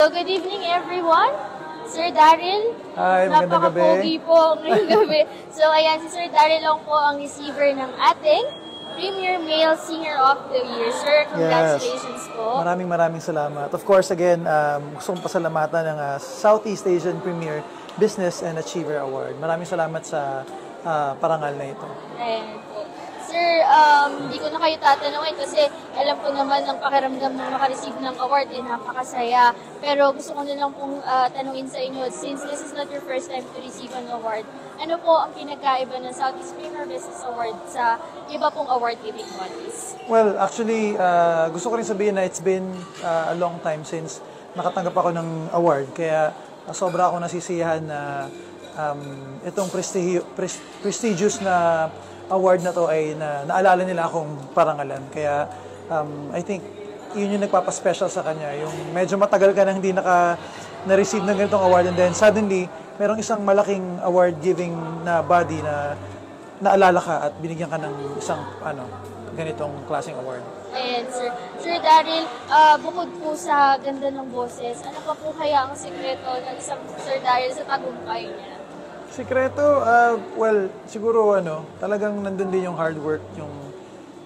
So, good evening everyone. Sir Daryl, Hi, magandang gabi. napaka-pogi po ngayong gabi. So, ayan, si Sir Daryl lang po ang receiver ng ating Premier Male Singer of the Year. Sir, congratulations po. Maraming salamat. Of course, again, gusto kong pasalamatan ng Southeast Asian Premier Business and Achiever Award. Maraming salamat sa parangal na ito. Ayan po. Sir, hindi ko na kayo tatanungin kasi alam ko naman ang pakiramdam ng makareceive ng award ay napakasaya. Pero gusto ko na lang pong tanungin sa inyo, since this is not your first time to receive an award, ano po ang pinagkaiba ng Southeast Premier Business Award sa iba pong award-giving bodies? Well, actually, gusto ko rin sabihin na it's been a long time since nakatanggap ako ng award. Kaya sobra ako nasisiyahan na itong prestigious na award na to ay naalala nila akong parangalan. Kaya I think yun yung nagpapaspecial sa kanya. Yung medyo matagal ka na hindi na-receive ng ganitong award and then suddenly, merong isang malaking award-giving na body na naalala ka at binigyan ka ng isang ganitong klaseng award. Ayan, sir. Sir Daryl, bukod po sa ganda ng boses, ano pa po kaya ang sekreto ng isang Sir Daryl sa tagumpay niya? Sikreto, well, siguro talagang nandun din yung hard work,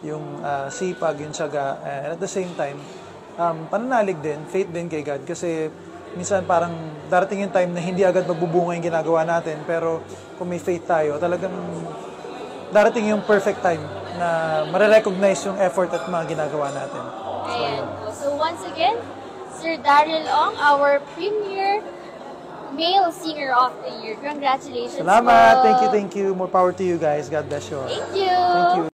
yung sipag, yung tiyaga, and at the same time, pananalig din, faith din kay God, kasi minsan parang darating yung time na hindi agad magbubunga yung ginagawa natin, pero kung may faith tayo, talagang darating yung perfect time na marirecognize yung effort at mga ginagawa natin. Ayan. So once again, Sir Daryl Ong, our Premier Male Singer of the Year. Congratulations. Salamat. Po. Thank you. More power to you guys. God bless you all. Thank you. Thank you.